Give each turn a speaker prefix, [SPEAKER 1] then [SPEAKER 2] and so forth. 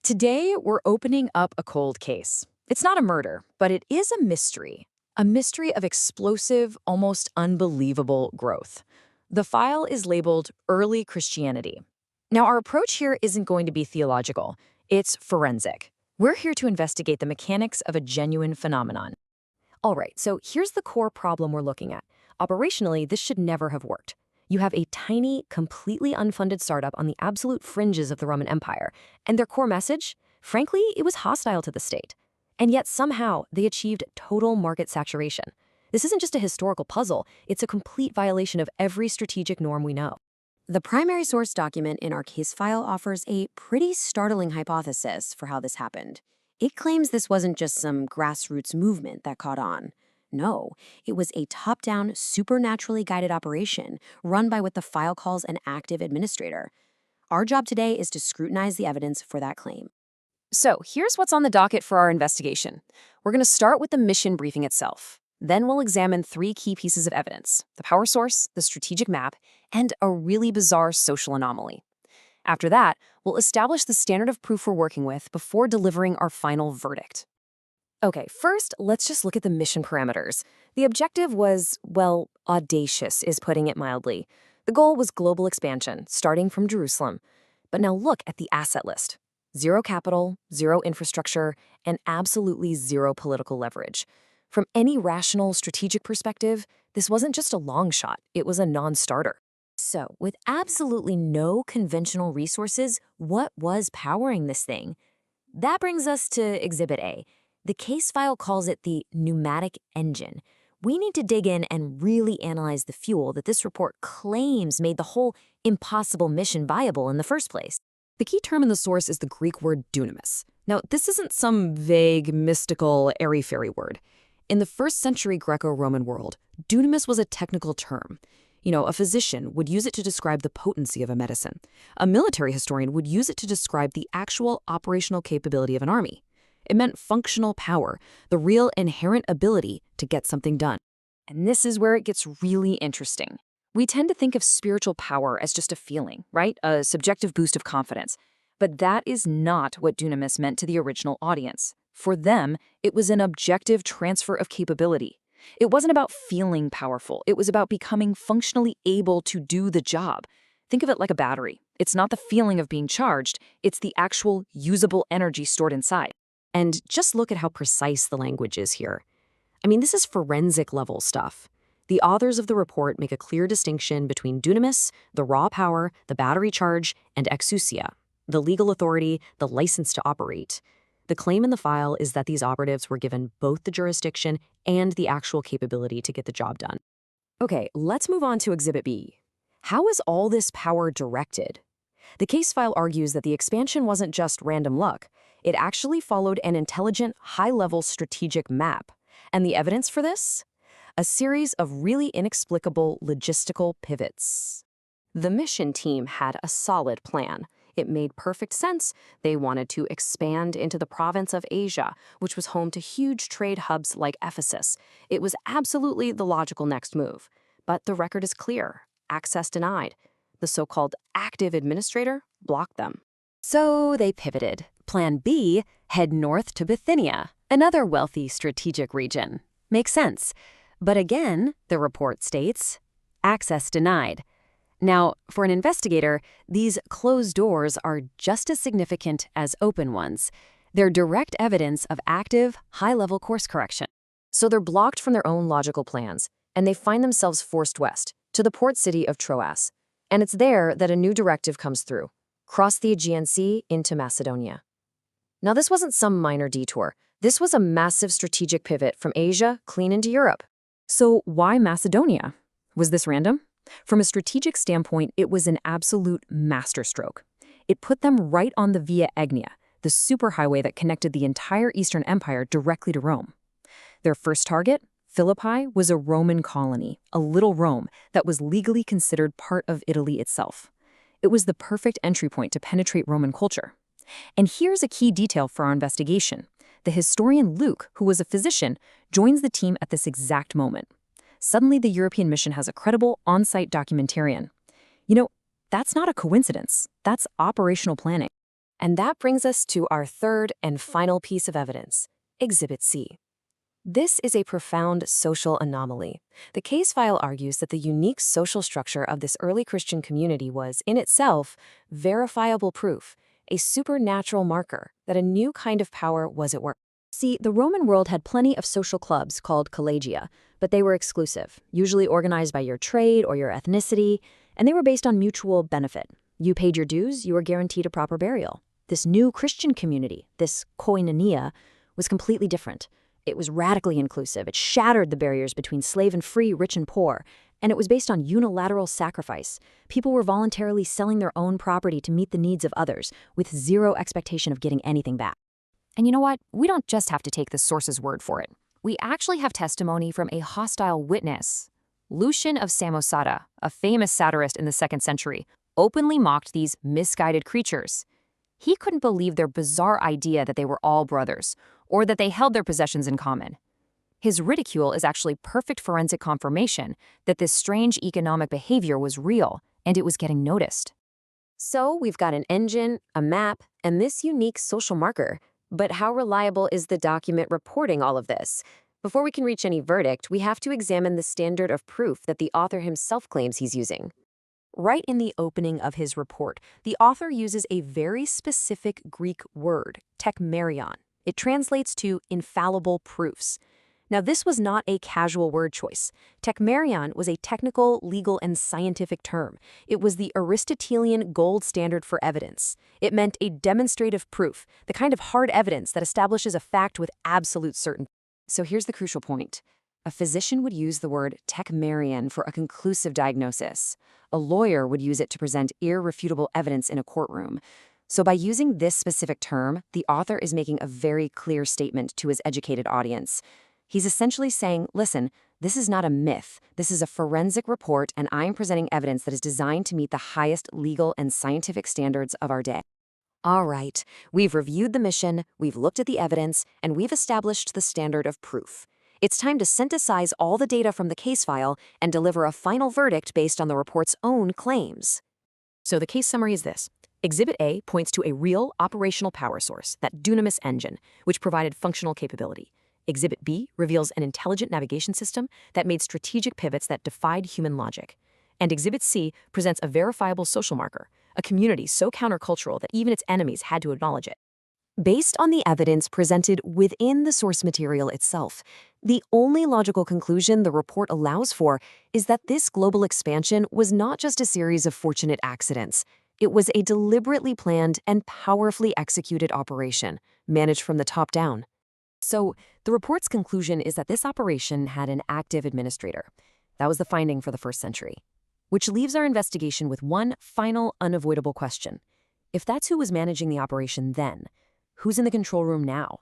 [SPEAKER 1] Today, we're opening up a cold case. It's not a murder, but it is a mystery of explosive, almost unbelievable growth. The file is labeled Early Christianity. Now, our approach here isn't going to be theological, it's forensic. We're here to investigate the mechanics of a genuine phenomenon. All right, so here's the core problem we're looking at. Operationally, this should never have worked. You have a tiny, completely unfunded startup on the absolute fringes of the Roman Empire, and their core message? Frankly, it was hostile to the state. And yet somehow they achieved total market saturation. This isn't just a historical puzzle, it's a complete violation of every strategic norm we know. The primary source document in our case file offers a pretty startling hypothesis for how this happened. It claims this wasn't just some grassroots movement that caught on. No, it was a top-down, supernaturally guided operation run by what the file calls an active administrator. Our job today is to scrutinize the evidence for that claim.
[SPEAKER 2] So here's what's on the docket for our investigation. We're going to start with the mission briefing itself. Then we'll examine 3 key pieces of evidence: the power source, the strategic map, and a really bizarre social anomaly. After that, we'll establish the standard of proof we're working with before delivering our final verdict. Okay, first, let's just look at the mission parameters. The objective was, well, audacious is putting it mildly. The goal was global expansion, starting from Jerusalem. But now look at the asset list. 0 capital, 0 infrastructure, and absolutely 0 political leverage. From any rational strategic perspective, this wasn't just a long shot, it was a non-starter. So, with absolutely no conventional resources, what was powering this thing? That brings us to Exhibit A. The case file calls it the pneumatic engine. We need to dig in and really analyze the fuel that this report claims made the whole impossible mission viable in the first place.
[SPEAKER 1] The key term in the source is the Greek word dunamis. Now, this isn't some vague, mystical, airy-fairy word. In the first-century Greco-Roman world, dunamis was a technical term. A physician would use it to describe the potency of a medicine. A military historian would use it to describe the actual operational capability of an army. It meant functional power, the real inherent ability to get something done.
[SPEAKER 2] And this is where it gets really interesting. We tend to think of spiritual power as just a feeling, right? A subjective boost of confidence. But that is not what dunamis meant to the original audience. For them, it was an objective transfer of capability. It wasn't about feeling powerful. It was about becoming functionally able to do the job. Think of it like a battery. It's not the feeling of being charged, it's the actual usable energy stored inside.
[SPEAKER 1] And just look at how precise the language is here. I mean, this is forensic level stuff. The authors of the report make a clear distinction between dunamis, the raw power, the battery charge, and exousia, the legal authority, the license to operate. The claim in the file is that these operatives were given both the jurisdiction and the actual capability to get the job done. Okay, let's move on to Exhibit B. How is all this power directed? The case file argues that the expansion wasn't just random luck. It actually followed an intelligent, high-level strategic map. And the evidence for this? A series of really inexplicable logistical pivots. The mission team had a solid plan. It made perfect sense. They wanted to expand into the province of Asia, which was home to huge trade hubs like Ephesus. It was absolutely the logical next move. But the record is clear. Access denied. The so-called active administrator blocked them. So they pivoted. Plan B, head north to Bithynia, another wealthy strategic region. Makes sense. But again, the report states, access denied. Now, for an investigator, these closed doors are just as significant as open ones. They're direct evidence of active, high-level course correction. So they're blocked from their own logical plans, and they find themselves forced west, to the port city of Troas. And it's there that a new directive comes through: cross the Aegean Sea into Macedonia. Now, this wasn't some minor detour. This was a massive strategic pivot from Asia clean into Europe. So why Macedonia? Was this random? From a strategic standpoint, it was an absolute masterstroke. It put them right on the Via Egnia, the superhighway that connected the entire Eastern Empire directly to Rome. Their first target, Philippi, was a Roman colony, a little Rome, that was legally considered part of Italy itself. It was the perfect entry point to penetrate Roman culture. And here's a key detail for our investigation. The historian Luke, who was a physician, joins the team at this exact moment. Suddenly, the European mission has a credible on-site documentarian. That's not a coincidence. That's operational planning.
[SPEAKER 2] And that brings us to our third and final piece of evidence, Exhibit C. This is a profound social anomaly. The case file argues that the unique social structure of this early Christian community was, in itself, verifiable proof, a supernatural marker that a new kind of power was at work. See, the Roman world had plenty of social clubs called collegia, but they were exclusive, usually organized by your trade or your ethnicity, and they were based on mutual benefit. You paid your dues, you were guaranteed a proper burial. This new Christian community, this Koinonia, was completely different. It was radically inclusive. It shattered the barriers between slave and free, rich and poor, and it was based on unilateral sacrifice. People were voluntarily selling their own property to meet the needs of others, with zero expectation of getting anything back. And you know what? We don't just have to take the source's word for it. We actually have testimony from a hostile witness. Lucian of Samosata, a famous satirist in the 2nd century, openly mocked these misguided creatures. He couldn't believe their bizarre idea that they were all brothers, or that they held their possessions in common. His ridicule is actually perfect forensic confirmation that this strange economic behavior was real, and it was getting noticed. So we've got an engine, a map, and this unique social marker. But how reliable is the document reporting all of this? Before we can reach any verdict, we have to examine the standard of proof that the author himself claims he's using. Right in the opening of his report, the author uses a very specific Greek word, tekmerion. It translates to infallible proofs. Now, this was not a casual word choice. Tekmerion was a technical, legal, and scientific term. It was the Aristotelian gold standard for evidence. It meant a demonstrative proof, the kind of hard evidence that establishes a fact with absolute certainty. So here's the crucial point. A physician would use the word tekmerion for a conclusive diagnosis. A lawyer would use it to present irrefutable evidence in a courtroom. So by using this specific term, the author is making a very clear statement to his educated audience. He's essentially saying, listen, this is not a myth. This is a forensic report, and I'm presenting evidence that is designed to meet the highest legal and scientific standards of our day. All right, we've reviewed the mission, we've looked at the evidence, and we've established the standard of proof. It's time to synthesize all the data from the case file and deliver a final verdict based on the report's own claims. So the case summary is this. Exhibit A points to a real operational power source, that Dunamis engine, which provided functional capability. Exhibit B reveals an intelligent navigation system that made strategic pivots that defied human logic. And Exhibit C presents a verifiable social marker, a community so countercultural that even its enemies had to acknowledge it. Based on the evidence presented within the source material itself, the only logical conclusion the report allows for is that this global expansion was not just a series of fortunate accidents. It was a deliberately planned and powerfully executed operation, managed from the top down. So, the report's conclusion is that this operation had an active administrator. That was the finding for the 1st century. Which leaves our investigation with one final unavoidable question. If that's who was managing the operation then, who's in the control room now?